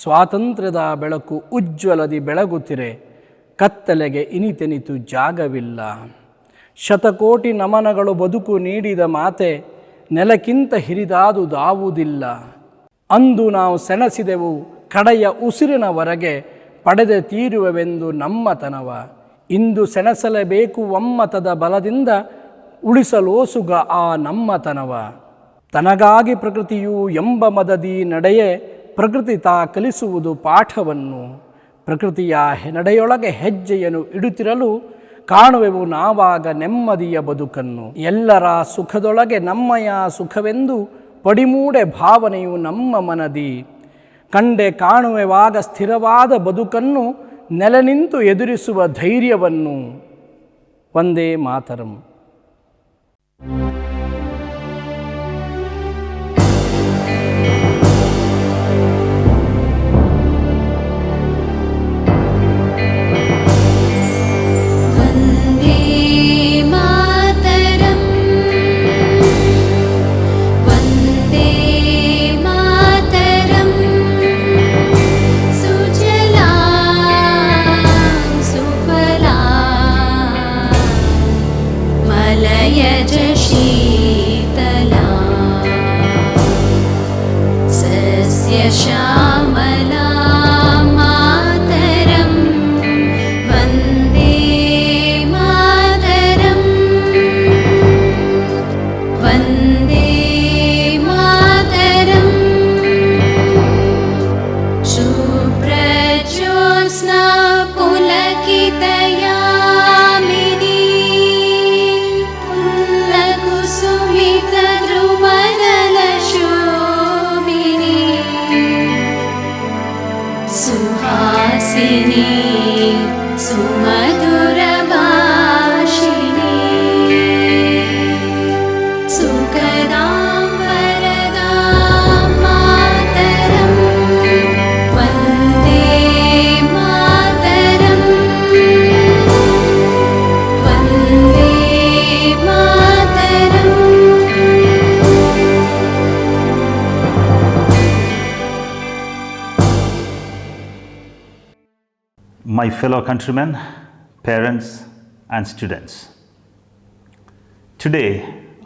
ಸ್ವಾತಂತ್ರ್ಯದ ಬೆಳಕು ಉಜ್ವಲದಿ ಬೆಳಗುತ್ತಿರೆ, ಕತ್ತಲೆಗೆ ಇನಿತೆನಿತು ಜಾಗವಿಲ್ಲ. ಶತಕೋಟಿ ನಮನಗಳು ಬದುಕು ನೀಡಿದ ಮಾತೆ, ನೆಲಕ್ಕಿಂತ ಹಿರಿದಾದುದಾವುದಿಲ್ಲ. ಅಂದು ನಾವು ಸೆಣಸಿದೆವು ಕಡೆಯ ಉಸಿರಿನವರೆಗೆ, ಪಡೆದೆ ತೀರುವೆವೆಂದು ನಮ್ಮತನವ. ಇಂದು ಸೆಣಸಲೇಬೇಕು ಒಮ್ಮತದ ಬಲದಿಂದ, ಉಳಿಸಲೋಸುಗ ಆ ನಮ್ಮತನವ. ತನಗಾಗಿ ಪ್ರಕೃತಿಯು ಎಂಬ ಮದದಿ ನಡೆಯೇ, ಪ್ರಕೃತಿ ತಾ ಕಲಿಸುವುದು ಪಾಠವನ್ನು. ಪ್ರಕೃತಿಯ ನಡೆಯೊಳಗೆ ಹೆಜ್ಜೆಯನ್ನು ಇಡುತ್ತಿರಲು, ಕಾಣುವೆವು ನಾವಾಗ ನೆಮ್ಮದಿಯ ಬದುಕನ್ನು. ಎಲ್ಲರ ಸುಖದೊಳಗೆ ನಮ್ಮಯ ಸುಖವೆಂದು, ಪಡಿಮೂಡೆ ಭಾವನೆಯು ನಮ್ಮ ಮನದಿ. ಕಂಡೆ ಕಾಣುವೆವಾಗ ಸ್ಥಿರವಾದ ಬದುಕನ್ನು, ನೆಲೆ ನಿಂತು ಎದುರಿಸುವ ಧೈರ್ಯವನ್ನು. ವಂದೇ ಮಾತರಂ. श्यामला मातरं वन्दे मातरं वन्दे मातरं शुभ्रज्योत्स्ना पुलकितयामिनी पुल्लकुसुमितद्रुमदलशोभिनी सुहासिनी सुमधुरभाषिणी सुखदां वरदां मातरं वन्दे मातरं Vande Mataram. My fellow countrymen, parents and students. Today,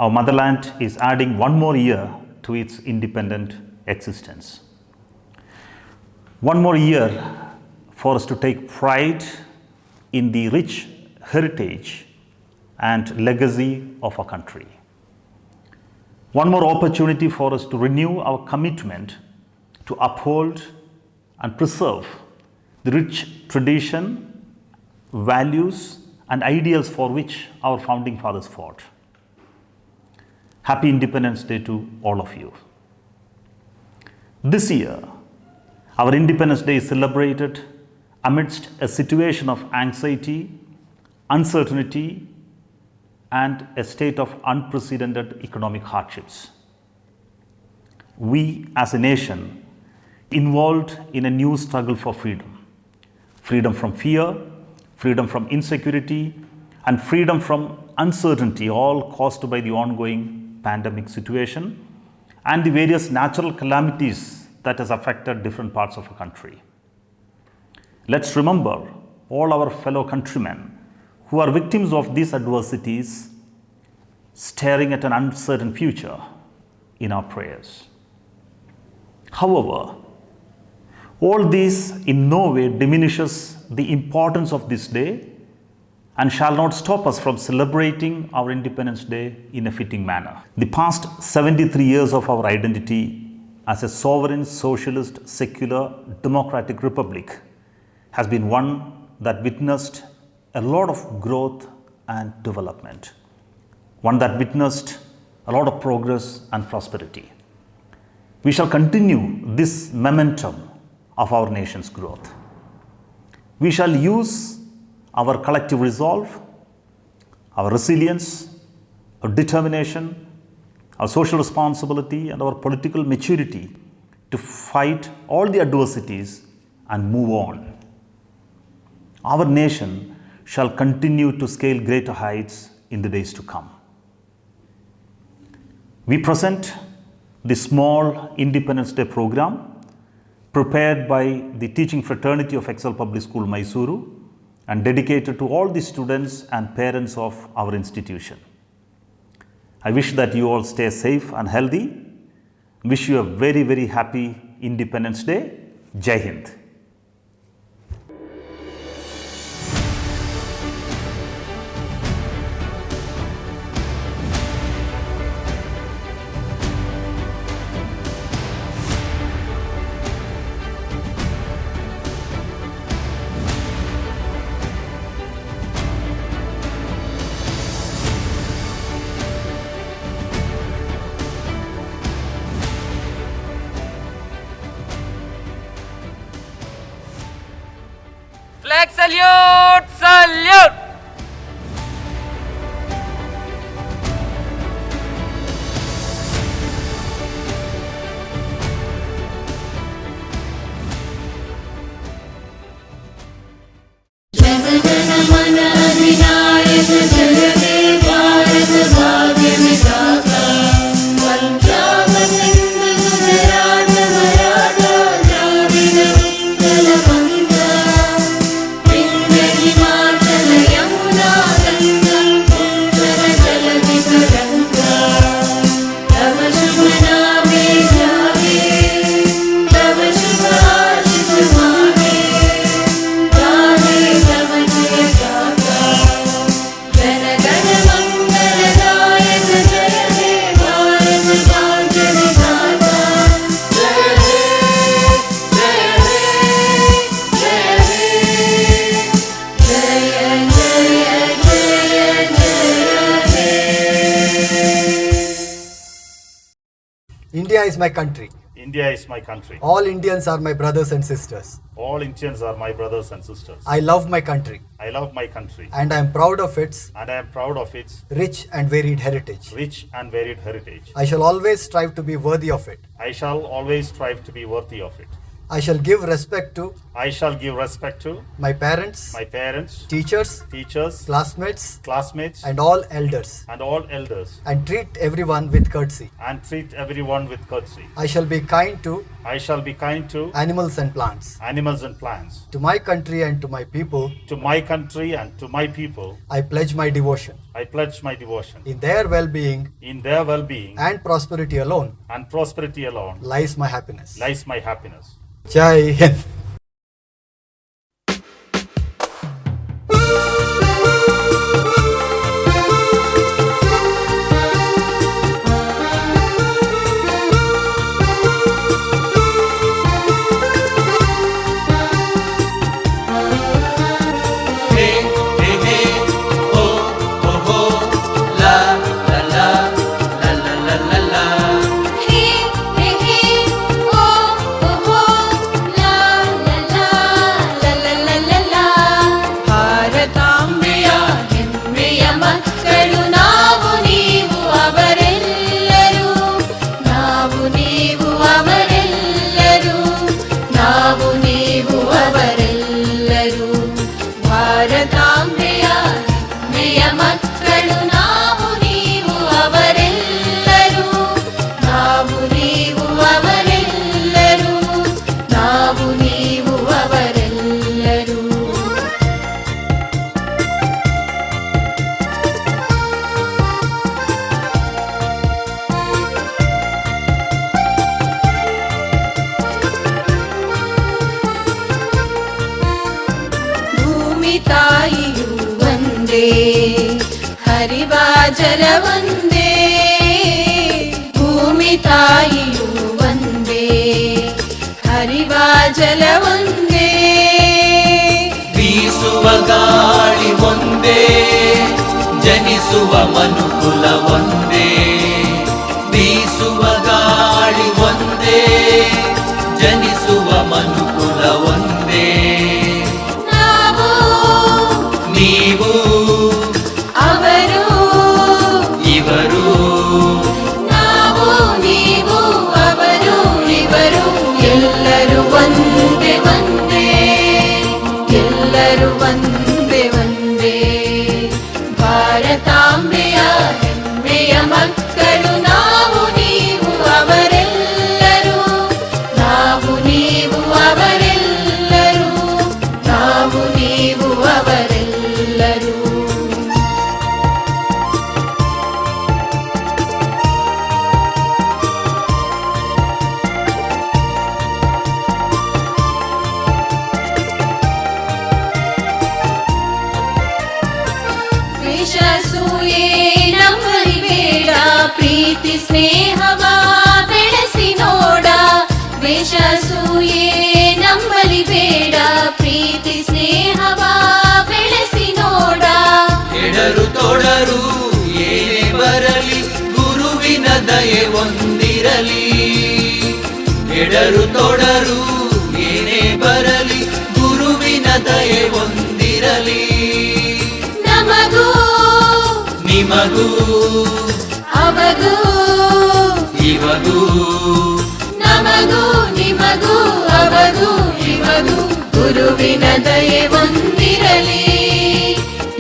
our motherland is adding one more year to its independent existence. One more year for us to take pride in the rich heritage and legacy of our country. One more opportunity for us to renew our commitment to uphold and preserve the rich tradition, values and ideals for which our founding fathers fought. Happy Independence Day to all of you. This year, our Independence Day is celebrated amidst a situation of anxiety, uncertainty and a state of unprecedented economic hardships. We as a nation involved in a new struggle for freedom. Freedom from fear, freedom from insecurity, and freedom from uncertainty, all caused by the ongoing pandemic situation and the various natural calamities that has affected different parts of our country. Let's remember all our fellow countrymen who are victims of these adversities, staring at an uncertain future in our prayers. However, all this in no way diminishes the importance of this day and shall not stop us from celebrating our Independence Day in a fitting manner. The past 73 years of our identity as a sovereign, socialist, secular, democratic republic has been one that witnessed a lot of growth and development. One that witnessed a lot of progress and prosperity. We shall continue this momentum of our nation's growth. We shall use our collective resolve, our resilience, our determination, our social responsibility and our political maturity to fight all the adversities and move on. Our nation shall continue to scale greater heights in the days to come. We present the small Independence Day program prepared by the teaching fraternity of Excel Public School, Mysuru, and dedicated to all the students and parents of our institution. I wish that you all stay safe and healthy. Wish you a very, very happy Independence Day. Jai Hind. Flag salute! Salute! Jana Gana Mana अधिनायक जय हे भारत भाग्य विधाता पंजाब सिंध गुजरात मराठा द्राविड उत्कल बंगा विंध्य हिमाचल यमुना गंगा उच्चल जलधि तरंगा तव शुभ नामे जागे तव शुभ आशीष मांगे गाहे तव जय गाथा जनगण मंगलदायक जय हे भारत भाग्य विधाता जय हे जय हे जय हे जय जय जय जय हे। India is my country. India is my country. All Indians are my brothers and sisters. All Indians are my brothers and sisters. I love my country I love my country, and I am proud of its and I am proud of its rich and varied heritage. rich and varied heritage. I shall always strive to be worthy of it. I shall always strive to be worthy of it. I shall give respect to I shall give respect to my parents, my parents, teachers, teachers, classmates, classmates, and all elders, and all elders, and treat everyone with courtesy. and treat everyone with courtesy. I shall be kind to I shall be kind to animals and plants. animals and plants. To my country and to my people, To my country and to my people, I pledge my devotion. I pledge my devotion. In their well-being In their well-being and prosperity alone and prosperity alone lies my happiness. lies my happiness. Jai Hind. हे हे हे ओ ओ हो ला ला ला ला ला ला ला ला ಭಾರತಾಂಬೆಯ ಹೆಮ್ಮೆಯ ಮಕ್ಕಳು ನಾವು ನೀವು ಅವರೆಲ್ಲರೂ ನಾವು ನೀವು ಅವರೆಲ್ಲರೂ ನಾವು ನೀವು ಅವರೆಲ್ಲರೂ ಭಾರತಾಂಬೆಯ ಹೆಮ್ಮೆಯ ಮಕ್ಕಳು ನಾವು ನೀವು ಅವರೆಲ್ಲರೂ ನಾವು ನೀವು ಅವರೆಲ್ಲರೂ ನಾವು ನೀವು ಅವರೆಲ್ಲರೂ ಭೂಮಿ ತಾಯಿಯು ಒಂದೇ ಹರಿವ ಜಲ ಒಂದೇ ಭೂಮಿ ತಾಯಿಯು ಒಂದೇ ಹರಿವ ಜಲ ಒಂದೇ ಬೀಸುವ ಗಾಳಿ ಒಂದೇ ಜನಿಸುವ ಮನುಕುಲ ಒಂದೇ ಬೀಸುವ ಗಾಳಿ ಒಂದೇ ಜನಿಸುವ ಮನುಕುಲ ಒಂದೇ ನಾವು ನೀವು ಅವರು ಇವರು ನಾವು ನೀವು ಅವರು ಇವರು ಎಲ್ಲರೂ ಒಂದೇ ಒಂದೇ ಎಲ್ಲರೂ ಒಂದೇ ಒಂದೇ ಭಾರತಾಂಬೆಯ ಹೆಮ್ಮೆಯ ಪ್ರೀತಿ ಸ್ನೇಹವ ಬೆಳೆಸಿ ನೋಡ ದ್ವೇಷ ಅಸೂಯೆ ನಮ್ಮಲ್ಲಿ ಬೇಡ ಪ್ರೀತಿ ಸ್ನೇಹವ ಬೆಳೆಸಿ ನೋಡ ಎಡರು ತೊಡರು ಏನೇ ಬರಲಿ ಗುರುವಿನ ದಯೆ ಒಂದಿರಲಿ ಎಡರು ತೊಡರು ಏನೇ ಬರಲಿ ಗುರುವಿನ ದಯೆ ಒಂದಿರಲಿ ನಮಗೂ ನಿಮಗೂ ಅವಗೂ ಇವಗೂ ನಮಗೂ ನಿಮಗೂ ಅವಗೂ ಇವಗೂ ಗುರುವಿನ ದಯೆ ಒಂದಿರಲಿ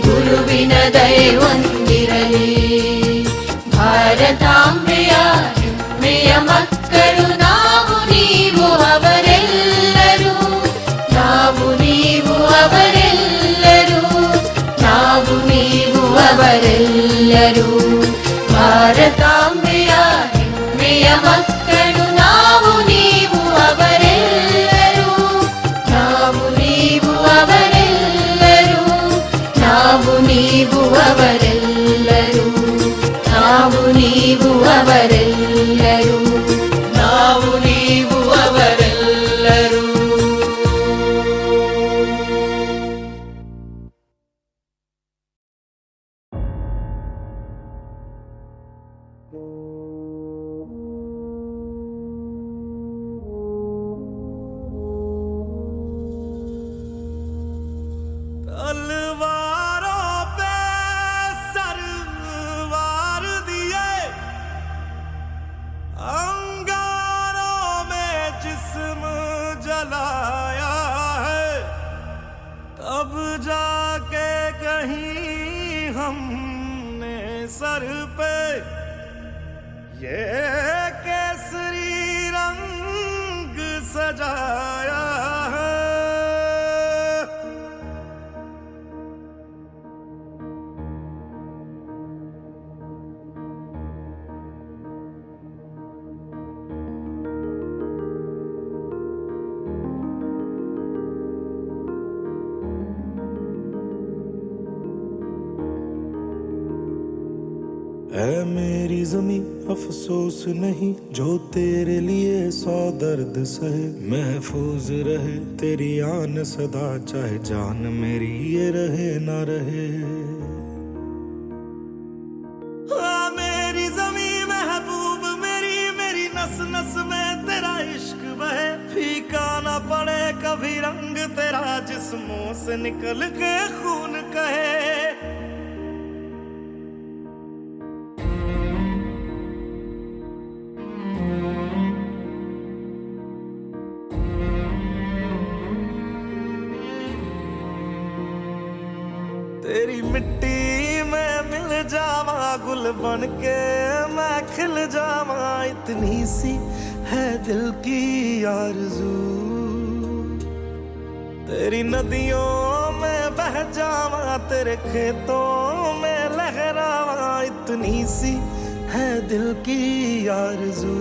ಗುರುವಿನ ದಯೆ ಒಂದಿರಲಿ ಭಾರತಾಂಬೆಯ ಹೆಮ್ಮೆಯ ಮಕ್ಕಳು ನಾವು ನೀವು ಅವರೆಲ್ಲರೂ ನಾವು ನೀವು ಅವರೆಲ್ಲರೂ ನಾವು ನೀವು ಅವರೆಲ್ಲರೂ ಭಾರತಾಂಬೆಯ ಹೆಮ್ಮೆಯ ಮಕ್ಕಳು ನಾವು ನೀವು ಅವರೆಲ್ಲರೂ ನಾವು ನೀವು ಅವರೆಲ್ಲರೂ ನಾವು ನೀವು ಅವರೆಲ್ಲರೂ ನಾವು ನೀವು ಅವರೆಲ್ಲರೂ ನಾವು ನೀವು ಅವರೆಲ್ಲರೂ तलवारों पे सरवार दिए अंगारों में जिस्म जलाया है तब जाके कहीं हमने सर पे ये केसरी रंग सजाया है है मेरी ज़मीं अफसोस नहीं जो तेरे लिए 100 दर्द सहे महफूज रहे तेरी आन सदा चाहे जान मेरी ये रहे ना रहे मेरी ज़मीं महबूब मेरी मेरी नस नस में तेरा इश्क बहे फीका ना पड़े कभी रंग तेरा जिस्मों से निकल के खून कहे तेरी मिट्टी में मिल जावा गुल बन के मैं खिल जावा इतनी सी है दिल की आरज़ू तेरी नदियों में बह जावा तेरे खेतों में लहरावा इतनी सी है दिल की आरज़ू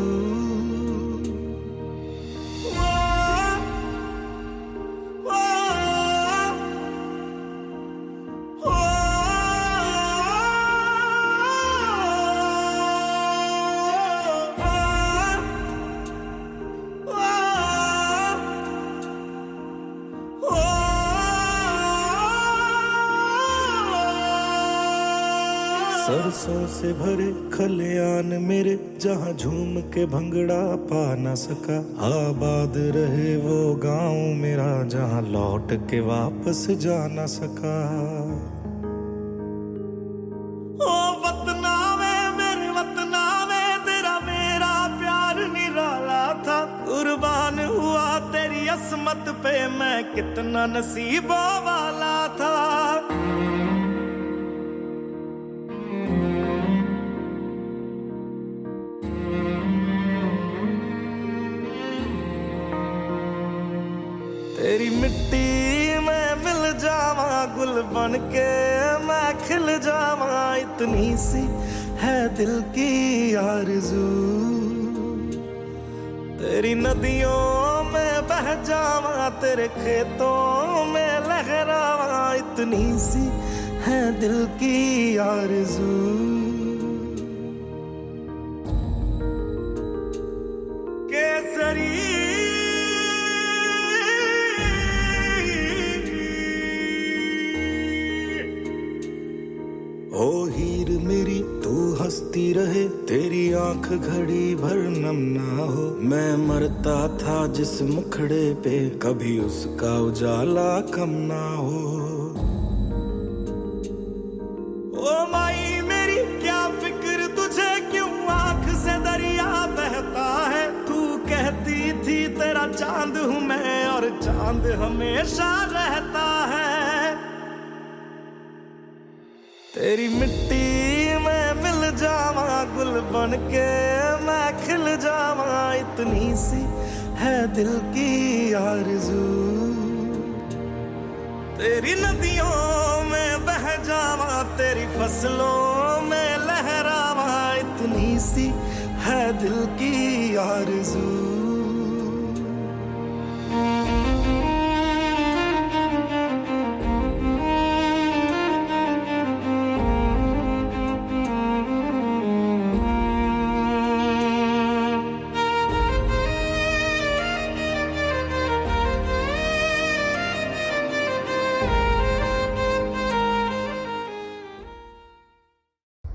सरसों से भरे खलियान मेरे जहाँ झूम के भंगड़ा पा न सका आबाद रहे वो गांव मेरा जहाँ लौट के वापस जा न सका ओ वतना में मेरे वतना में तेरा मेरा प्यार निराला था कुर्बान हुआ तेरी असमत पे मैं कितना नसीबों वाला था तेरी मिट्टी में मिल जावा गुल बन के मैं खिल जावा इतनी सी है दिल की आरज़ू तेरी नदियों में बह जावा तेरे खेतों में लहरावा इतनी सी है दिल की आरज़ू आंख घड़ी भर नम ना हो। मैं मरता था जिस मुखड़े पे कभी उसका उजाला कम ना हो। ओ माई मेरी क्या फिक्र तुझे, क्यों आंख से दरिया बहता है। तू कहती थी तेरा चांद हूं मैं और चांद हमेशा रहता है। तेरी मिट्टी में मिल जावा गुल बन के मैं खिल जावा, इतनी सी है दिल की आरज़ू। तेरी नदियों में बह जावा, तेरी फसलों में लहरावा, इतनी सी है दिल की आरज़ू।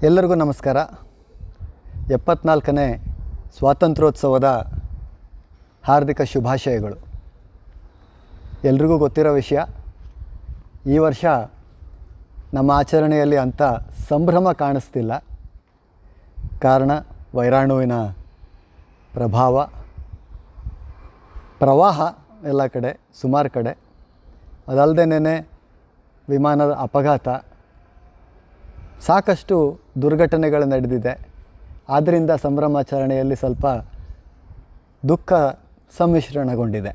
ಎಲ್ಲರಿಗೂ ನಮಸ್ಕಾರ. 74ನೇ ಸ್ವಾತಂತ್ರ್ಯೋತ್ಸವದ ಹಾರ್ದಿಕ ಶುಭಾಶಯಗಳು. ಎಲ್ರಿಗೂ ಗೊತ್ತಿರೋ ವಿಷಯ, ಈ ವರ್ಷ ನಮ್ಮ ಆಚರಣೆಯಲ್ಲಿ ಅಂಥ ಸಂಭ್ರಮ ಕಾಣಿಸ್ತಿಲ್ಲ. ಕಾರಣ ವೈರಾಣುವಿನ ಪ್ರವಾಹ ಎಲ್ಲ ಕಡೆ, ಸುಮಾರು ಕಡೆ. ಅದಲ್ಲದೆ ನೆನೆ ವಿಮಾನದ ಅಪಘಾತ, ಸಾಕಷ್ಟು ದುರ್ಘಟನೆಗಳು ನಡೆದಿದೆ. ಆದ್ದರಿಂದ ಸಂಭ್ರಮಾಚರಣೆಯಲ್ಲಿ ಸ್ವಲ್ಪ ದುಃಖ ಸಮ್ಮಿಶ್ರಣಗೊಂಡಿದೆ.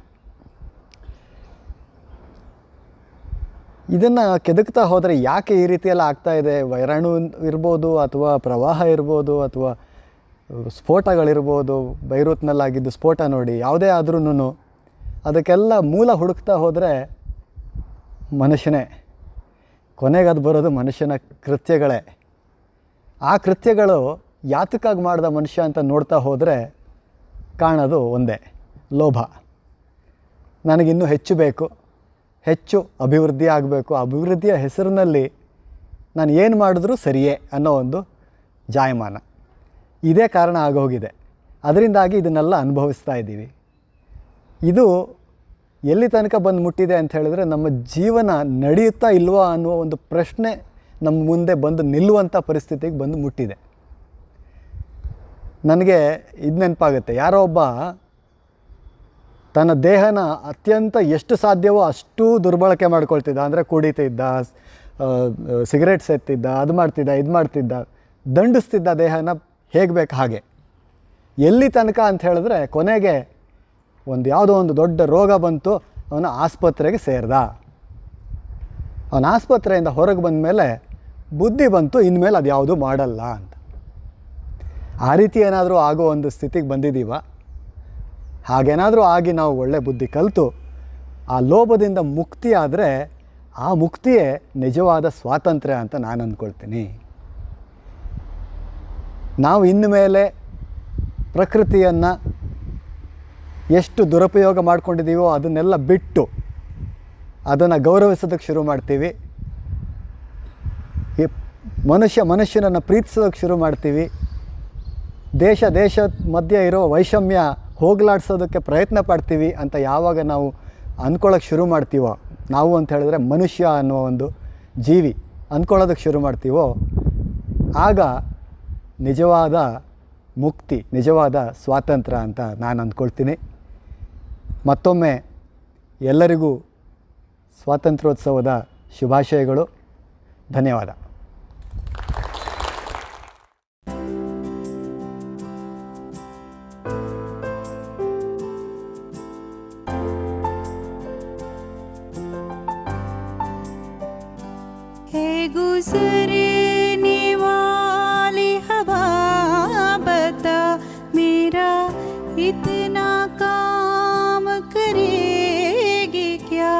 ಇದನ್ನು ಕೆದಕ್ತಾ ಹೋದರೆ ಯಾಕೆ ಈ ರೀತಿಯೆಲ್ಲ ಆಗ್ತಾಯಿದೆ, ವೈರಾಣು ಇರ್ಬೋದು ಅಥವಾ ಪ್ರವಾಹ ಇರ್ಬೋದು ಅಥವಾ ಸ್ಫೋಟಗಳಿರ್ಬೋದು, ಬೈರೂತ್ನಲ್ಲಾಗಿದ್ದು ಸ್ಫೋಟ ನೋಡಿ, ಯಾವುದೇ ಆದ್ರೂ ಅದಕ್ಕೆಲ್ಲ ಮೂಲ ಹುಡುಕ್ತಾ ಹೋದರೆ ಮನುಷ್ಯನೇ. ಕೊನೆಗೆ ಅದು ಬರೋದು ಮನುಷ್ಯನ ಕೃತ್ಯಗಳೇ. ಆ ಕೃತ್ಯಗಳು ಯಾತಕ್ಕಾಗಿ ಮಾಡಿದ ಮನುಷ್ಯ ಅಂತ ನೋಡ್ತಾ ಹೋದರೆ ಕಾಣೋದು ಒಂದೇ, ಲೋಭ. ನನಗಿನ್ನೂ ಹೆಚ್ಚು ಬೇಕು, ಹೆಚ್ಚು ಅಭಿವೃದ್ಧಿ ಆಗಬೇಕು, ಅಭಿವೃದ್ಧಿಯ ಹೆಸರಿನಲ್ಲಿ ನಾನು ಏನು ಮಾಡಿದ್ರೂ ಸರಿಯೇ ಅನ್ನೋ ಒಂದು ಜಾಯಮಾನ. ಇದೇ ಕಾರಣ ಆಗೋಗಿದೆ. ಅದರಿಂದಾಗಿ ಇದನ್ನೆಲ್ಲ ಅನುಭವಿಸ್ತಾ ಇದ್ದೀವಿ. ಇದು ಎಲ್ಲಿ ತನಕ ಬಂದು ಮುಟ್ಟಿದೆ ಅಂತ ಹೇಳಿದ್ರೆ, ನಮ್ಮ ಜೀವನ ನಡೆಯುತ್ತಾ ಇಲ್ವಾ ಅನ್ನುವ ಒಂದು ಪ್ರಶ್ನೆ ನಮ್ಮ ಮುಂದೆ ಬಂದು ನಿಲ್ಲುವಂಥ ಪರಿಸ್ಥಿತಿಗೆ ಬಂದು ಮುಟ್ಟಿದೆ. ನನಗೆ ಇದು ನೆನಪಾಗುತ್ತೆ, ಯಾರೋ ಒಬ್ಬ ತನ್ನ ದೇಹನ ಅತ್ಯಂತ ಎಷ್ಟು ಸಾಧ್ಯವೋ ಅಷ್ಟು ದುರ್ಬಳಕೆ ಮಾಡ್ಕೊಳ್ತಿದ್ದ. ಅಂದರೆ ಕುಡಿತಿದ್ದ, ಸಿಗರೇಟ್ ಸೇರ್ತಿದ್ದ, ಅದು ಮಾಡ್ತಿದ್ದ, ಇದು ಮಾಡ್ತಿದ್ದ, ದಂಡಿಸ್ತಿದ್ದ ದೇಹನ ಹೇಗೆ ಬೇಕು ಹಾಗೆ. ಎಲ್ಲಿ ತನಕ ಅಂತ ಹೇಳಿದ್ರೆ, ಕೊನೆಗೆ ಯಾವುದೋ ಒಂದು ದೊಡ್ಡ ರೋಗ ಬಂತು, ಅವನು ಆಸ್ಪತ್ರೆಗೆ ಸೇರಿದ. ಅವನ ಆಸ್ಪತ್ರೆಯಿಂದ ಹೊರಗೆ ಬಂದ ಮೇಲೆ ಬುದ್ಧಿ ಬಂತು, ಇನ್ಮೇಲೆ ಅದು ಯಾವುದೂ ಮಾಡಲ್ಲ ಅಂತ. ಆ ರೀತಿ ಏನಾದರೂ ಆಗೋ ಒಂದು ಸ್ಥಿತಿಗೆ ಬಂದಿದ್ದೀವ? ಹಾಗೇನಾದರೂ ಆಗಿ ನಾವು ಒಳ್ಳೆ ಬುದ್ಧಿ ಕಲಿತು ಆ ಲೋಭದಿಂದ ಮುಕ್ತಿ ಆದರೆ, ಆ ಮುಕ್ತಿಯೇ ನಿಜವಾದ ಸ್ವಾತಂತ್ರ್ಯ ಅಂತ ನಾನು ಅಂದ್ಕೊಳ್ತೀನಿ. ನಾವು ಇನ್ಮೇಲೆ ಪ್ರಕೃತಿಯನ್ನು ಎಷ್ಟು ದುರುಪಯೋಗ ಮಾಡ್ಕೊಂಡಿದ್ದೀವೋ ಅದನ್ನೆಲ್ಲ ಬಿಟ್ಟು ಅದನ್ನು ಗೌರವಿಸೋದಕ್ಕೆ ಶುರು ಮಾಡ್ತೀವಿ. ಮನುಷ್ಯನನ್ನು ಪ್ರೀತಿಸೋದಕ್ಕೆ ಶುರು ಮಾಡ್ತೀವಿ. ದೇಶ ಮಧ್ಯೆ ಇರೋ ವೈಷಮ್ಯ ಹೋಗಲಾಡಿಸೋದಕ್ಕೆ ಪ್ರಯತ್ನ ಪಡ್ತೀವಿ ಅಂತ ಯಾವಾಗ ನಾವು ಅಂದ್ಕೊಳ್ಳೋಕ್ಕೆ ಶುರು ಮಾಡ್ತೀವೋ, ನಾವು ಅಂತ ಹೇಳಿದ್ರೆ ಮನುಷ್ಯ ಅನ್ನೋ ಒಂದು ಜೀವಿ ಅಂದ್ಕೊಳ್ಳೋದಕ್ಕೆ ಶುರು ಮಾಡ್ತೀವೋ, ಆಗ ನಿಜವಾದ ಮುಕ್ತಿ, ನಿಜವಾದ ಸ್ವಾತಂತ್ರ್ಯ ಅಂತ ನಾನು ಅಂದ್ಕೊಳ್ತೀನಿ. ಮತ್ತೊಮ್ಮೆ ಎಲ್ಲರಿಗೂ ಸ್ವಾತಂತ್ರ್ಯೋತ್ಸವದ ಶುಭಾಶಯಗಳು. ಧನ್ಯವಾದ. गुजरने वाली हवा बता, मेरा इतना काम करेगी क्या।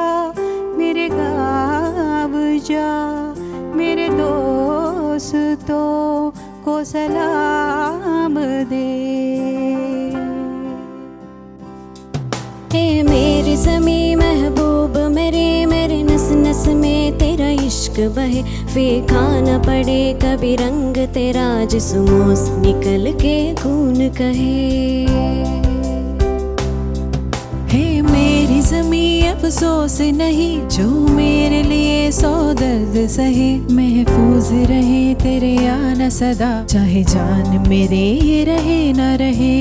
मेरे गाँव जा, मेरे दोस्तों को सलाम दे। मेरी ज़मीं महबूब मेरी, मेरी नस नस में तेरा इश्क बहे, फीका न पड़े कभी रंग तेरा जिस्मों से निकल के खून कहे। हे मेरी ज़मीं अफसोस नहीं, जो मेरे लिए सौ दर्द सहे, महफूज रहे तेरे आना सदा, चाहे जान मेरे ये रहे न रहे।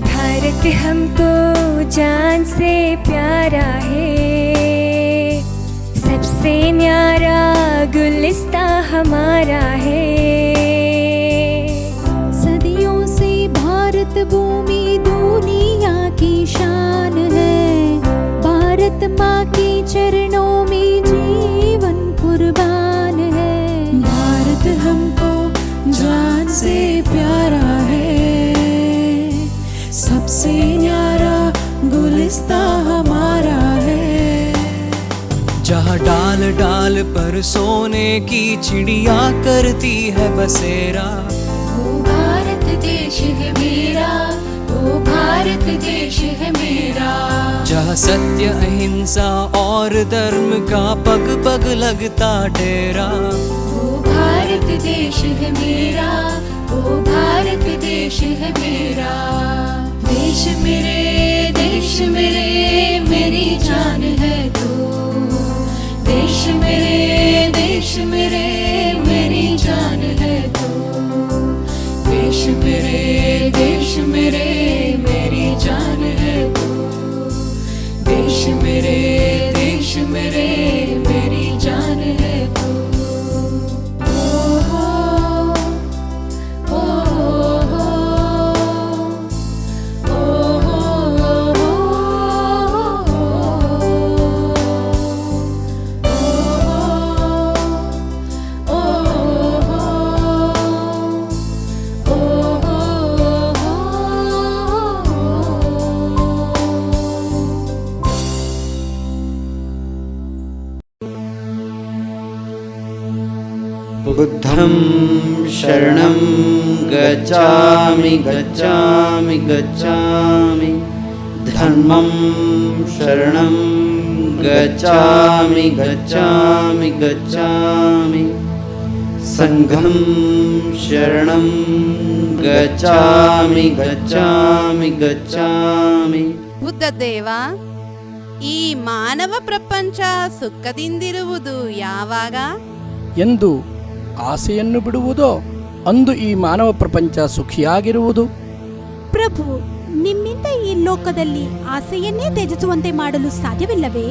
भारत हमको जान से प्यारा है, सबसे न्यारा गुलिस्ता हमारा है। सदियों से भारत भूमि दुनिया की शान है, भारत माँ के चरणों में जीवन कुर्बान है। भारत हमको जान से प्यारा है, सबसे न्यारा गुलिस्ता हमारा है। जहाँ डाल डाल पर सोने की चिड़िया करती है बसेरा, ओ भारत देश है मेरा, ओ भारत देश है मेरा। जहाँ सत्य अहिंसा और धर्म का पग पग लगता डेरा, ओ भारत देश है मेरा, ओ भारत देश है मेरा। देश मेरे मेरी जान है तू, देश मेरे मेरी जान है तू। देश मेरे मेरी जान है तू, देश मेरे मेरी जान है तू। ओ हो, ओ हो, बुद्धं शरणं गच्छामि गच्छामि गच्छामि, धर्मं शरणं गच्छामि गच्छामि गच्छामि, संघं शरणं गच्छामि गच्छामि गच्छामि। ಬುದ್ಧದೇವ, ಈ ಮಾನವ ಪ್ರಪಂಚ ಸುಖದಿಂದಿರುವುದು ಯಾವಾಗ? ಎಂದು ಆಸೆಯನ್ನು ಬಿಡುವುದೋ ಅಂದು ಈ ಮಾನವ ಪ್ರಪಂಚ ಸುಖಿಯಾಗಿರುವುದು. ಪ್ರಭು, ನಿಮ್ಮಿಂದ ಈ ಲೋಕದಲ್ಲಿ ಆಸೆಯನ್ನೇ ತ್ಯಜಿಸುವಂತೆ ಮಾಡಲು ಸಾಧ್ಯವಿಲ್ಲವೇ?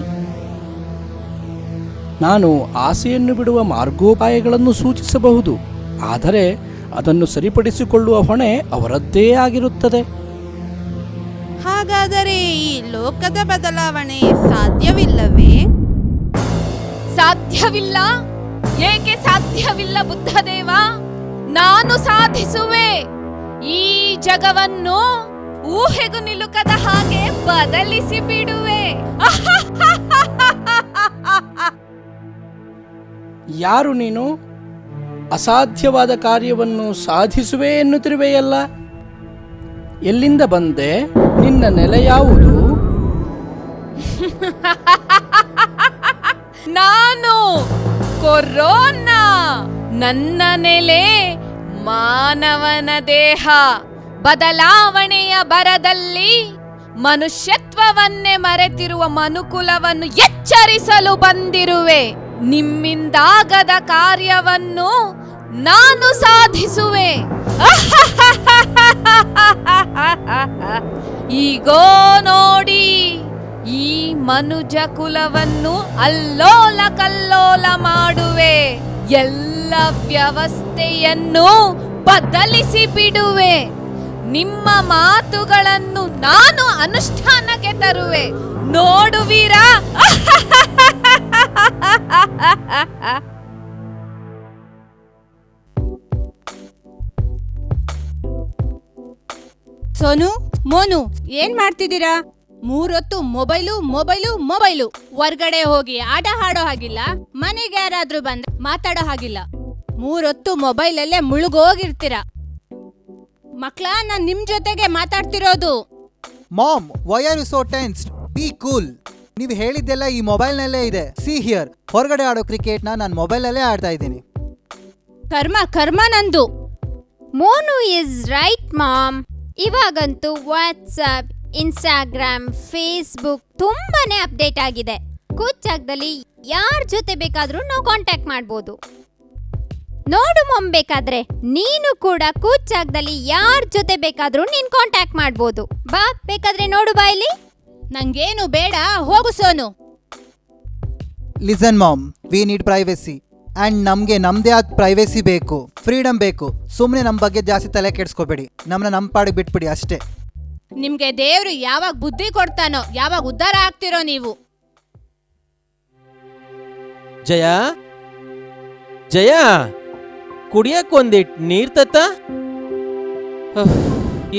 ನಾನು ಆಸೆಯನ್ನು ಬಿಡುವ ಮಾರ್ಗೋಪಾಯಗಳನ್ನು ಸೂಚಿಸಬಹುದು, ಆದರೆ ಅದನ್ನು ಸರಿಪಡಿಸಿಕೊಳ್ಳುವ ಹೊಣೆ ಅವರದ್ದೇ ಆಗಿರುತ್ತದೆ. ಹಾಗಾದರೆ ಈ ಲೋಕದ ಬದಲಾವಣೆ ಸಾಧ್ಯವಿಲ್ಲವೇ? ಸಾಧ್ಯವಿಲ್ಲ? ಏಕೆ ಸಾಧ್ಯವಿಲ್ಲ ಬುದ್ಧದೇವ? ನಾನು ಸಾಧಿಸುವೆ. ಈ ಜಗವನ್ನು ಊಹೆಗೂ ನಿಲುಕದ ಹಾಗೆ ಬದಲಿಸಿ ಬಿಡುವೆ. ಯಾರು ನೀನು? ಅಸಾಧ್ಯವಾದ ಕಾರ್ಯವನ್ನು ಸಾಧಿಸುವೆ ಎನ್ನುತ್ತಿರುವೆಯಲ್ಲ. ಎಲ್ಲಿಂದ ಬಂದೆ? ನಿನ್ನ ನೆಲೆ ಯಾವುದು? ನಾನು ಕೊರೋನಾ. ನನ್ನ ನೆಲೆ ಮಾನವನ ದೇಹ. ಬದಲಾವಣೆಯ ಬರದಲ್ಲಿ ಮನುಷ್ಯತ್ವವನ್ನೇ ಮರೆತಿರುವ ಮನುಕುಲವನ್ನು ಎಚ್ಚರಿಸಲು ಬಂದಿರುವೆ. ನಿಮ್ಮಿಂದಾಗದ ಕಾರ್ಯವನ್ನು ನಾನು ಸಾಧಿಸುವೆ. ಈಗೋ ನೋಡಿ, ಈ ಮನುಜ ಕುಲವನ್ನು ಅಲ್ಲೋಲ ಕಲ್ಲೋಲ ಮಾಡುವೆ. ಎಲ್ಲ ವ್ಯವಸ್ಥೆಯನ್ನು ಬದಲಿಸಿ ಬಿಡುವೆ. ನಿಮ್ಮ ಮಾತುಗಳನ್ನು ನಾನು ಅನುಷ್ಠಾನಕ್ಕೆ ತರುವೆ. ನೋಡುವಿರಾ? ಸೋನು, ಮೋನು, ಏನ್ ಮಾಡ್ತಿದ್ದೀರಾ? 3 ಹೊತ್ತು ಮೊಬೈಲು ಮೊಬೈಲು ಮೊಬೈಲು. ಹೊರ್ಗಡೆ ಹೋಗಿ ಆಟ ಆಡೋ ಹಾಗಿಲ್ಲ. ಮನೆಗೆ ಯಾರಾದ್ರೂ ಬಂದ್ರೆ ಮಾತಾಡೋ ಹಾಗಿಲ್ಲ. 3 ಹೊತ್ತು ಮೊಬೈಲಲ್ಲೇ ಮುಳುಗೋಗಿರ್ತೀರ. ಮಕ್ಳ, ನಾನ್ ನಿಮ್ ಜೊತೆಗೆ ಮಾತಾಡ್ತಿರೋದು. Mom, why are you so tensed? Be cool. ನೀವು ಹೇಳಿದ್ದೆಲ್ಲ ಈ ಮೊಬೈಲ್ನಲ್ಲೇ ಇದೆ. ಸಿ ಹಿಯರ್, ಹೊರಗಡೆ ಆಡೋ ಕ್ರಿಕೆಟ್ನ ನಾನು ಮೊಬೈಲಲ್ಲೇ ಆಡ್ತಾ ಇದ್ದೀನಿ. ಕರ್ಮ ನಂದು. Monu is right mom. ಇವಾಗಂತೂ ವಾಟ್ಸಪ್, ಇನ್ಸ್ಟಾಗ್ರಾಮ್, ಫೇಸ್ಬುಕ್ ತುಂಬಾನೇ ಅಪ್ಡೇಟ್ ಆಗಿದೆ. ಕೂಚಾಗ್ದಲ್ಲಿ ಯಾರ ಜೊತೆ ಬೇಕಾದ್ರೂ ನಾವು ಕಾಂಟ್ಯಾಕ್ಟ್ ಮಾಡ್ಬೋದು. ನೋಡು ಮಮ್, ಬೇಕಾದ್ರೆ ನೀನು ಕೂಡ ಕೂಚಾಗ್ದಲ್ಲಿ ಯಾರ ಜೊತೆ ಬೇಕಾದ್ರೂ ನೀನ್ ಕಾಂಟ್ಯಾಕ್ಟ್ ಮಾಡ್ಬೋದು. ಬಾ, ಬೇಕಾದ್ರೆ ನೋಡು ಬಾ ಇಲ್ಲಿ. ನಂಗೇನು ಬೇಡ, ಹೋಗು Sonu. Listen mom, we need privacy and ನಮಗೆ ನಮ್ಮದೇ ಆದ ಪ್ರೈವೇಸಿ ಬೇಕು, ಫ್ರೀಡಮ್ ಬೇಕು. ಸುಮ್ಮನೆ ನಮ್ಮ ಬಗ್ಗೆ ಜಾಸ್ತಿ ತಲೆ ಕೆಡಿಸ್ಕೋಬೇಡಿ, ನಮ್ಮನ್ನ ನಮ್ಮ ಪಾಡಿಗೆ ಬಿಟ್ಬಿಡಿ ಅಷ್ಟೇ. ನಿಮ್ಗೆ ದೇವ್ರು ಯಾವಾಗ ಬುದ್ಧಿ ಕೊಡ್ತಾನೋ, ಯಾವಾಗ ಉದ್ಧಾರ ಆಗ್ತಿರೋ ನೀವು. ಜಯ, ಜಯ, ಕುಡಿಯಕ್ ಒಂದಿಟ್ ನೀರ್ ತತ್ತ.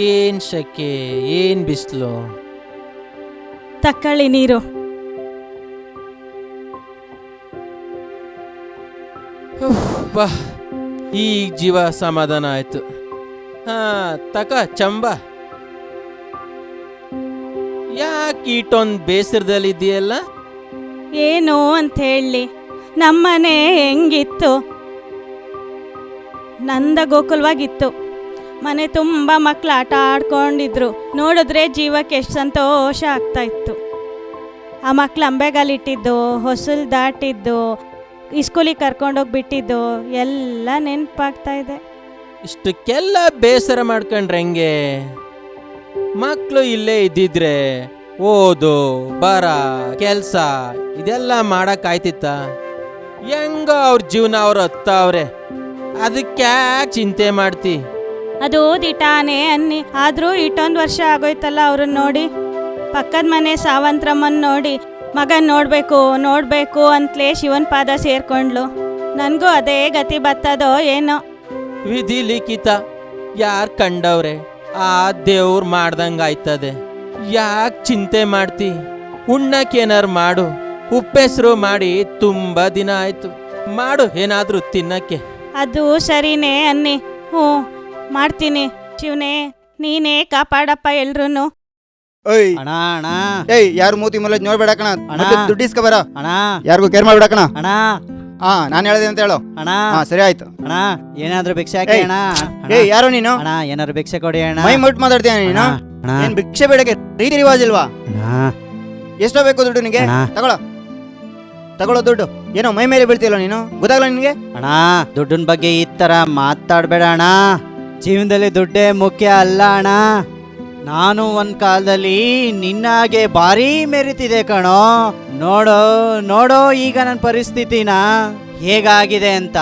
ಏನ್ ಶಕೆ, ಏನ್ ಬಿಸ್ಲು. ತಕ್ಕಳ್ಳಿ ನೀರು. ಬಾ, ಈಗ ಜೀವ ಸಮಾಧಾನ ಆಯ್ತು. ಹಾ, ತಕ ಚಂಬ. ಯಾಕೆ ಇಟ್ಟೊಂದು ಬೇಸರದಲ್ಲಿ ಇದೆಯಲ್ಲ? ಏನು ಅಂತ ಹೇಳಿ, ನಮ್ಮನೆ ಹೆಂಗಿತ್ತು? ನಂದ ಗೋಕುಲವಾಗಿತ್ತು. ಮನೆ ತುಂಬ ಮಕ್ಕಳು ಆಟ ಆಡ್ಕೊಂಡಿದ್ರು. ನೋಡಿದ್ರೆ ಜೀವಕ್ಕೆ ಎಷ್ಟು ಸಂತೋಷ ಆಗ್ತಾ ಇತ್ತು. ಆ ಮಕ್ಳು ಅಂಬೆಗಾಲಿಟ್ಟಿದ್ದು, ಹೊಸಲು ದಾಟಿದ್ದು, ಸ್ಕೂಲಿಗೆ ಕರ್ಕೊಂಡೋಗಿ ಬಿಟ್ಟಿದ್ದು ಎಲ್ಲ ನೆನಪಾಗ್ತಾ ಇದೆ. ಇಷ್ಟಕ್ಕೆಲ್ಲ ಬೇಸರ ಮಾಡ್ಕೊಂಡ್ರೆ ಹೆಂಗೆ? ಮಕ್ಕಳು ಇಲ್ಲೇ ಇದ್ದಿದ್ರೆ ಓದು, ಬರ, ಕೆಲಸ ಇದೆಲ್ಲ ಮಾಡಕ್ಕಾಯ್ತಿತ್ತ? ಹೆಂಗ ಅವ್ರ ಜೀವನ ಅವ್ರು ಹತ್ತವ್ರೆ, ಅದಕ್ಕ್ಯಾಕೆ ಚಿಂತೆ ಮಾಡ್ತಿ? ಅದು ದಿಟಾನೆ ಅನ್ನಿ. ಆದರೂ ಇಷ್ಟೊಂದು ವರ್ಷ ಆಗೋಯ್ತಲ್ಲ ಅವ್ರನ್ನ ನೋಡಿ. ಪಕ್ಕದ ಮನೆ ಸಾವಂತ್ರಮ್ಮನ ನೋಡಿ ಮಗನ್ ನೋಡ್ಬೇಕು ಅಂತಲೇ ಶಿವನ್ ಪಾದ ಸೇರ್ಕೊಂಡ್ಲು. ನನಗೂ ಅದೇ ಗತಿ ಬರ್ತದೋ ಏನೋ. ವಿಧಿ ಲಿಖಿತ, ಯಾರು ಕಂಡವ್ರೆ ಆ ದೇವ್ರು ಮಾಡ್ದಂಗ ಆಯ್ತದೆ. ಯಾಕೆ ಚಿಂತೆ ಮಾಡ್ತಿ? ಉಣ್ಣಕ್ಕೇನಾರು ಮಾಡು. ಉಪ್ಪೆಸರು ಮಾಡಿ ತುಂಬಾ ದಿನ ಆಯ್ತು. ಮಾಡು ಏನಾದ್ರೂ ತಿನ್ನಕ್ಕೆ. ಅದು ಸರಿನೇ ಅನ್ನಿ. ಹ್ಞೂ, ಮಾಡ್ತೀನಿ. ಶಿವನೇ, ನೀನೇ ಕಾಪಾಡಪ್ಪ ಎಲ್ರೂ. ಓಯ್ ಅಣ್ಣ ಅಣ್ಣ, ಏಯ್, ಯಾರು ಮೂತಿ ಮುಲ್ಲ ನೋಡ್ಬೇಡ ಕಣ. ಅಣ್ಣ. ದುಡ್ಡು ಇಸ್ಕೊ ಬರ. ಅಣ್ಣ ಯಾರಿಗೂ ಕೇರ್ ಮಾಡ್ಬೇಡ ಕಣ. ಅಣ್ಣ ಹಾ, ನಾನು ಹೇಳ್ದೆ ಅಂತ ಹೇಳು. ಅಣ್ಣ, ಹಾ, ಸರಿ ಆಯ್ತು. ಅಣ್ಣ ಏನಾದ್ರೂ ಭಿಕ್ಷೆ ಹಾಕಿ ಅಣ್ಣ. ಏಯ್, ಯಾರು ನೀನು? ಅಣ್ಣ ಏನಾದ್ರು ಭಿಕ್ಷೆ ಕೊಡಿ ಅಣ್ಣ. ಮೈ ಮುಟ್ಟು ಮಾತಾಡ್ತೀಯ ನೀನು? ಅಣ್ಣ ಏನ್ ಭಿಕ್ಷೆ ಬೇಡಕ್ಕೆ ರೀತಿ ರಿವಾಜ್ ಇಲ್ವಾ? ಅಣ್ಣ ಎಷ್ಟೋ ಬೇಕು ದುಡ್ಡು ನಿನಗೆ? ಅಣ್ಣ. ತಗೊಳ್ಳೋ ದುಡ್ಡು. ಏನೋ ಮೈ ಮೇಲೆ ಬೀಳ್ತಿಲ್ಲ ನೀನು, ಗೊತ್ತಾಗಲ್ಲ ನಿನಗೆ? ಅಣ್ಣ, ದುಡ್ಡಿನ ಬಗ್ಗೆ ಈ ತರ ಮಾತಾಡ್ಬೇಡ ಅಣ್ಣ. ಜೀವನದಲ್ಲಿ ದುಡ್ಡೇ ಮುಖ್ಯ ಅಲ್ಲ ಅಣ್ಣ. ನಾನು ಒಂದ್ ಕಾಲದಲ್ಲಿ ನಿನ್ನಾಗೆ ಭಾರಿ ಮೆರಿತಿದೆ ಕಣೋ. ನೋಡೋ ಈಗ ನನ್ನ ಪರಿಸ್ಥಿತಿನ ಹೇಗಾಗಿದೆ ಅಂತ.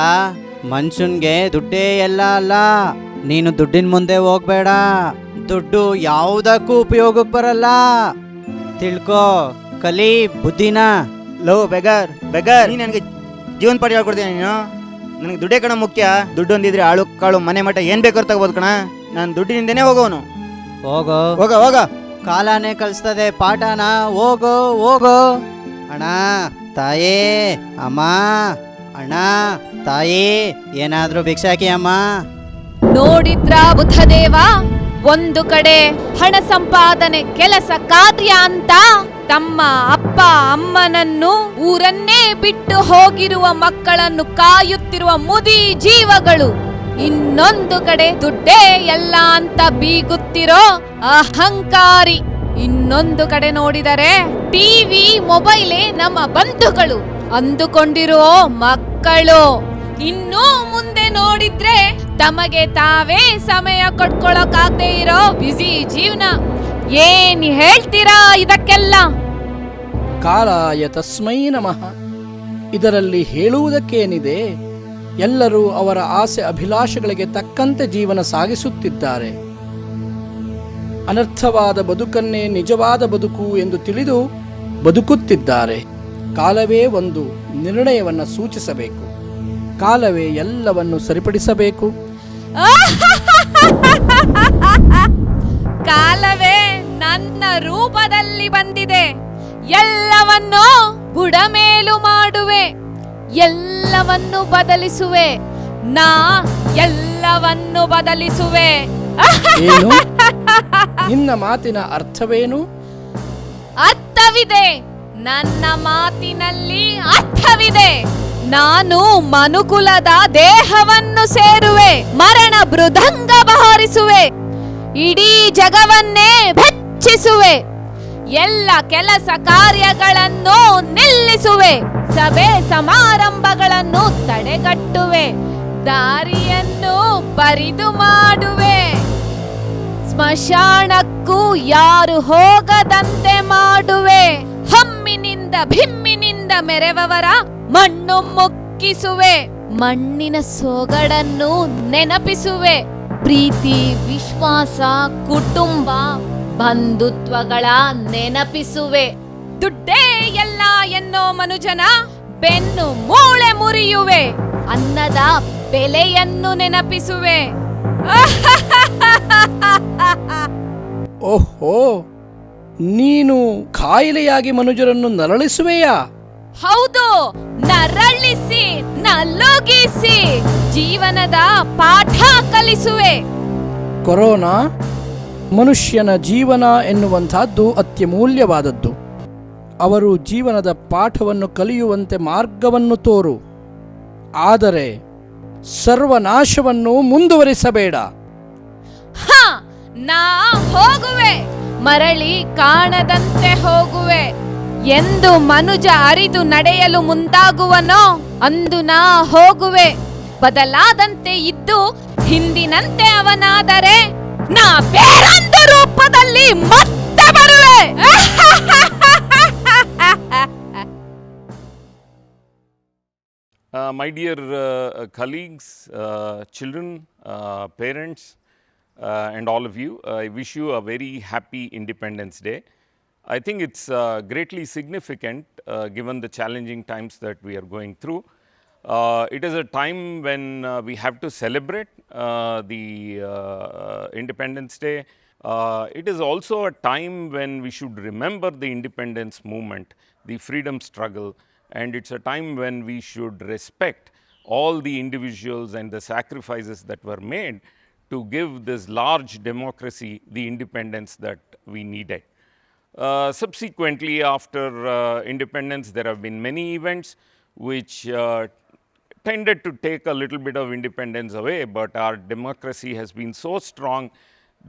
ಮನುಷ್ಯನ್ಗೆ ದುಡ್ಡೇ ಎಲ್ಲ ಅಲ್ಲ. ನೀನು ದುಡ್ಡಿನ ಮುಂದೆ ಹೋಗ್ಬೇಡ. ದುಡ್ಡು ಯಾವುದಕ್ಕೂ ಉಪಯೋಗಕ್ಕೆ ಬರಲ್ಲ. ತಿಳ್ಕೋ, ಕಲಿ ಬುದ್ಧಿನ. ಲೋ ಬೆಗರ್, ನೀ ನನಗೆ ಜೀವನ ಪಾಠ ಹೇಳ್ಕೊಡ್ತೀನಿ ನೀನು. ನನಗೆ ದುಡ್ಡೇ ಕಣ ಮುಖ್ಯ. ದುಡ್ಡು ಒಂದಿದ್ರೆ ಆಳು ಕಾಳು ಮನೆ ಮಠ ಏನ್ ಬೇಕಾದ್ರೂ ತಗೋಬೋದು ಕಣ. ನಾನು ದುಡ್ಡಿನಿಂದನೇ ಹೋಗೋನು. ಹೋಗ. ಕಾಲನೇ ಕಲಿಸ್ತದೆ ಪಾಠನ. ಹೋಗೋ. ಅಣ್ಣ, ತಾಯೇ, ಅಮ್ಮ, ಅಣ್ಣ, ತಾಯಿ, ಏನಾದ್ರೂ ಭಿಕ್ಷೆ ಹಾಕಿ ಅಮ್ಮ. ನೋಡಿದ್ರ ಬುದ್ಧದೇವ, ಒಂದು ಕಡೆ ಹಣ ಸಂಪಾದನೆ, ಕೆಲಸ ಕಾರ್ಯ ಅಂತ ತಮ್ಮ ಅಪ್ಪ ಅಮ್ಮನನ್ನು, ಊರನ್ನೇ ಬಿಟ್ಟು ಹೋಗಿರುವ ಮಕ್ಕಳನ್ನು ಕಾಯುತ್ತಿರುವ ಮುದಿ ಜೀವಗಳು. ಇನ್ನೊಂದು ಕಡೆ ದುಡ್ಡೇ ಎಲ್ಲ ಅಂತ ಬೀಗುತ್ತಿರೋ ಅಹಂಕಾರಿ. ಇನ್ನೊಂದು ಕಡೆ ನೋಡಿದರೆ ಟಿವಿ, ಮೊಬೈಲೇ ನಮ್ಮ ಬಂಧುಗಳು ಅಂದುಕೊಂಡಿರೋ ಮಕ್ಕಳು. ಇನ್ನೂ ಮುಂದೆ ನೋಡಿದ್ರೆ ತಮಗೆ ತಾವೇ ಸಮಯ ಕೊಟ್ಕೊಳ್ಳೋಕಾಗದೆ ಇರೋ ಬ್ಯುಸಿ ಜೀವನ. ಏನ್ ಹೇಳ್ತೀರಾ ಇದಕ್ಕೆಲ್ಲ? ಕಾಲಾಯ ತಸ್ಮೈ ನಮಃ. ಇದರಲ್ಲಿ ಹೇಳುವುದಕ್ಕೇನಿದೆ? ಎಲ್ಲರೂ ಅವರ ಆಸೆ ಅಭಿಲಾಷೆಗಳಿಗೆ ತಕ್ಕಂತೆ ಜೀವನ ಸಾಗಿಸುತ್ತಿದ್ದಾರೆ. ಅನರ್ಥವಾದ ಬದುಕನ್ನೇ ನಿಜವಾದ ಬದುಕು ಎಂದು ತಿಳಿದು ಬದುಕುತ್ತಿದ್ದಾರೆ. ಕಾಲವೇ ಒಂದು ನಿರ್ಣಯವನ್ನು ಸೂಚಿಸಬೇಕು. ಕಾಲವೇ ಎಲ್ಲವನ್ನು ಸರಿಪಡಿಸಬೇಕು. ಕಾಲವೇ ನನ್ನ ರೂಪದಲ್ಲಿ ಬಂದಿದೆ. ಎಲ್ಲವನ್ನೂ ಬುಡಮೇಲು ಮಾಡುವೆ. ಎಲ್ಲ ಎಲ್ಲವನ್ನು ಬದಲಿಸುವೆ, ನಾ ಎಲ್ಲವನ್ನು ಬದಲಿಸುವೆ. ಏನು? ನಿನ್ನ ಮಾತಿನ ಅರ್ಥವೇನು? ಅರ್ಥವಿದೆ, ನನ್ನ ಮಾತಿನಲ್ಲಿ ಅರ್ಥವಿದೆ. ನಾನು ಮನುಕುಲದ ದೇಹವನ್ನು ಸೇರುವೆ, ಮರಣ ಮೃದಂಗ ಬಹರಿಸುವೆ, ಇಡೀ ಜಗವನ್ನೇ ಬೆಚ್ಚಿಸುವೆ, ಎಲ್ಲ ಕೆಲಸ ಕಾರ್ಯಗಳನ್ನು ನಿಲ್ಲಿಸುವೆ, ಸಭೆ ಸಮಾರಂಭಗಳನ್ನು ತಡೆಗಟ್ಟುವೆ, ದಾರಿಯನ್ನು ಬರಿದು ಮಾಡುವೆ, ಸ್ಮಶಾನಕ್ಕೂ ಯಾರು ಹೋಗದಂತೆ ಮಾಡುವೆ, ಹಮ್ಮಿನಿಂದ ಭಿಮ್ಮಿನಿಂದ ಮೆರೆವವರ ಮಣ್ಣು ಮುಕ್ಕಿಸುವೆ, ಮಣ್ಣಿನ ಸೊಗಡನ್ನು ನೆನಪಿಸುವೆ, ಪ್ರೀತಿ ವಿಶ್ವಾಸ ಕುಟುಂಬ ಬಂಧುತ್ವಗಳ ನೆನಪಿಸುವೆ, ದುಡ್ಡೇ ಎಲ್ಲ ಎನ್ನೋ ಮನುಜನ ಬೆನ್ನು ಮೂಳೆ ಮುರಿಯುವೆ, ಅನ್ನದ ಬೆಲೆಯನ್ನು ನೆನಪಿಸುವೆ. ಓಹೋ, ನೀನು ಕಾಯಿಲೆಯಾಗಿ ಮನುಜರನ್ನು ನರಳಿಸುವೆಯಾ? ಹೌದು, ನರಳಿಸಿ ನಲುಗಿಸಿ ಜೀವನದ ಪಾಠ ಕಲಿಸುವೆ. ಕೊರೋನಾ, ಮನುಷ್ಯನ ಜೀವನ ಎನ್ನುವಂತಹದ್ದು ಅತ್ಯಮೂಲ್ಯವಾದದ್ದು. ಅವರು ಜೀವನದ ಪಾಠವನ್ನು ಕಲಿಯುವಂತೆ ಮಾರ್ಗವನ್ನು ತೋರು, ಆದರೆ ಸರ್ವನಾಶವನ್ನು ಮುಂದುವರಿಸಬೇಡ. ನಾ ಹೋಗುವೆ, ಮರಳಿ ಕಾಣದಂತೆ ಹೋಗುವೆ. ಎಂದು ಮನುಜ ಅರಿದು ನಡೆಯಲು ಮುಂದಾಗುವನೋ ಅಂದು ನಾ ಹೋಗುವೆ. ಬದಲಾದಂತೆ ಇದ್ದು ಹಿಂದಿನಂತೆ ಅವನಾದರೆ ನಾ ಬೇರೊಂದು ರೂಪದಲ್ಲಿ ಮತ್ತೆ ಬರುವೆ. My dear colleagues, children, parents, and all of you, I wish you a very happy Independence Day. I think it's greatly significant given the challenging times that we are going through. It is a time when we have to celebrate the Independence Day. It is also a time when we should remember the independence movement, the freedom struggle, and it's a time when we should respect all the individuals and the sacrifices that were made to give this large democracy the independence that we needed. Subsequently, after independence, there have been many events which tended to take a little bit of independence away, but our democracy has been so strong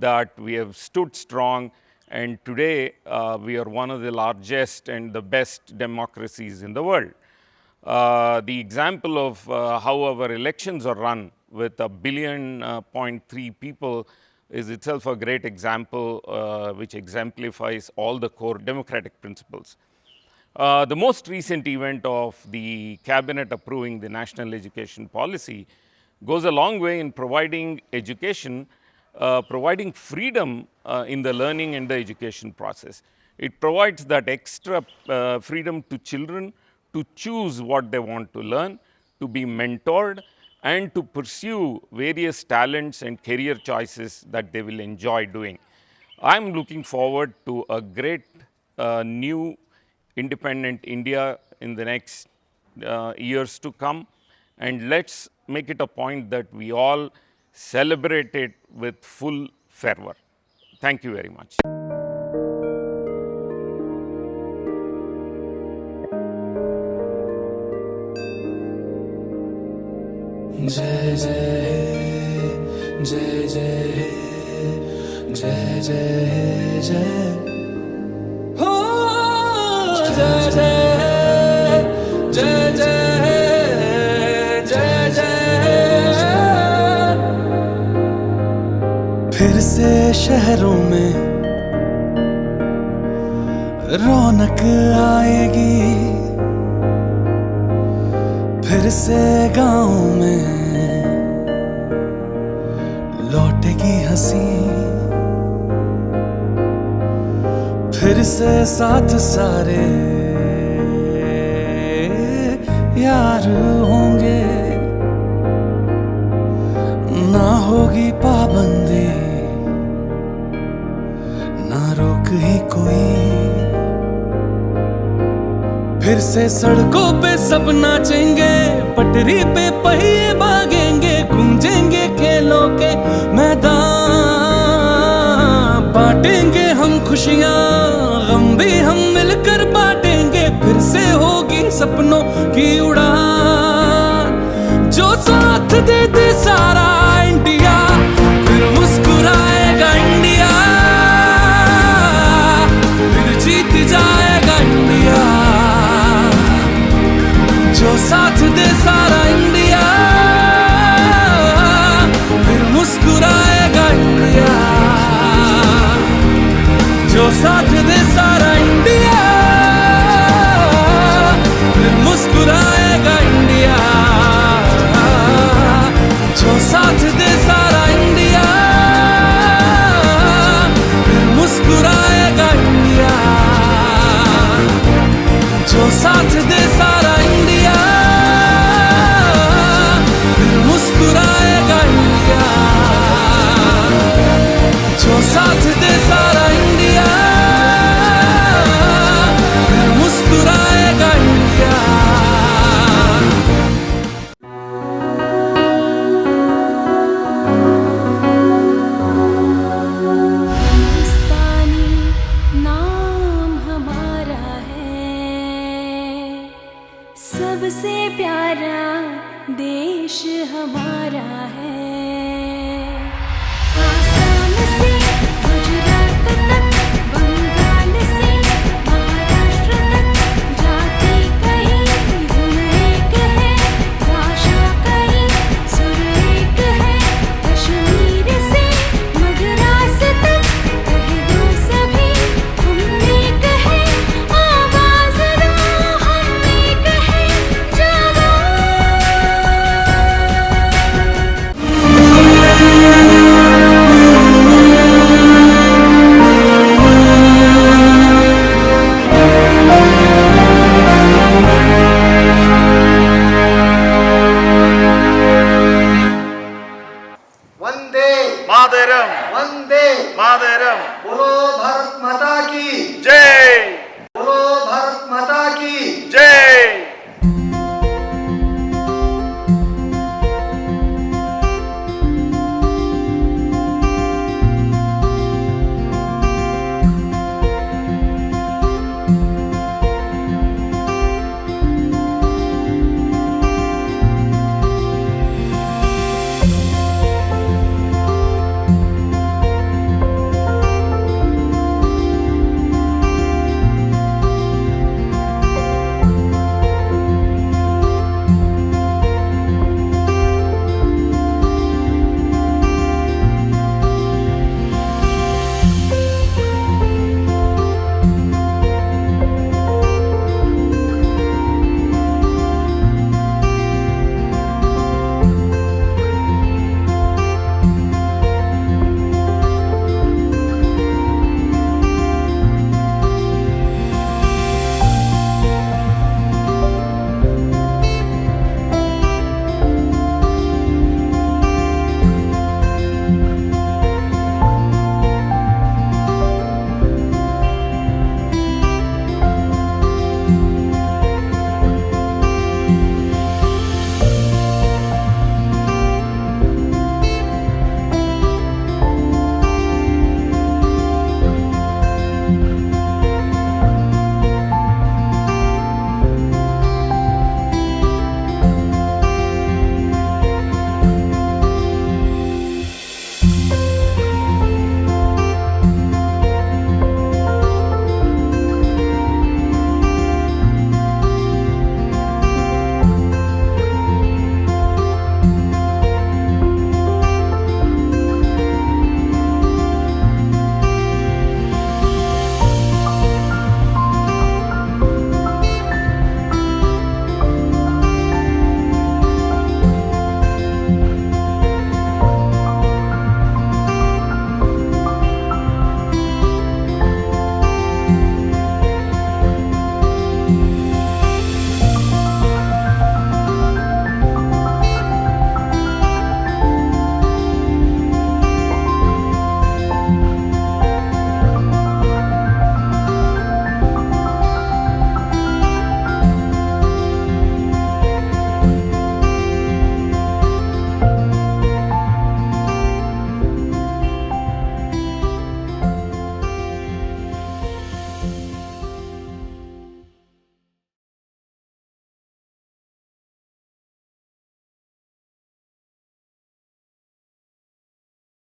that we have stood strong, and today we are one of the largest and the best democracies in the world. The example of how our elections are run with 1.3 billion people is itself a great example which exemplifies all the core democratic principles. The most recent event of the cabinet approving the national education policy goes a long way in providing education, providing freedom in the learning and the education process. It provides that extra freedom to children to choose what they want to learn, to be mentored, and to pursue various talents and career choices that they will enjoy doing. I am looking forward to a great new independent India in the next years to come, and let's make it a point that we all celebrate it with full fervor. Thank you very much. जय जय जय जय जय जय जय हो जय जय जय जय जय जय। फिर से शहरों में रौनक आएगी, फिर से गाँव में लौटेगी हंसी, फिर से साथ सारे यार होंगे, ना होगी पाबंदी ना रोक ही कोई, फिर से सड़कों पे सब नाचेंगे, पटरी पे पहिए भागेंगे, गूंजेंगे खेलों के मैदान, बांटेंगे हम खुशियाँ, गम भी हम मिलकर बांटेंगे, फिर से होगी सपनों की उड़ान। जो साथ दे दे सारा इंडिया, फिर मुस्कुराएगा इंडिया, फिर जीत जाएगा इंडिया। जो साथ दे सारा इंडिया, फिर मुस्कुराएगा इंडिया। जो साथ दे सारा इंडिया, फिर मुस्कुराएगा इंडिया। जो साथ दे सारा इंडिया, फिर मुस्कुराएगा इंडिया। जो साथ दे सारा इंडिया, फिर मुस्कुराएगा इंडिया। जो साथ दे सारा इंडिया, फिर मुस्कुराएगा इंडिया। हिंदुस्तानी नाम हमारा है, सबसे प्यारा देश हमारा है।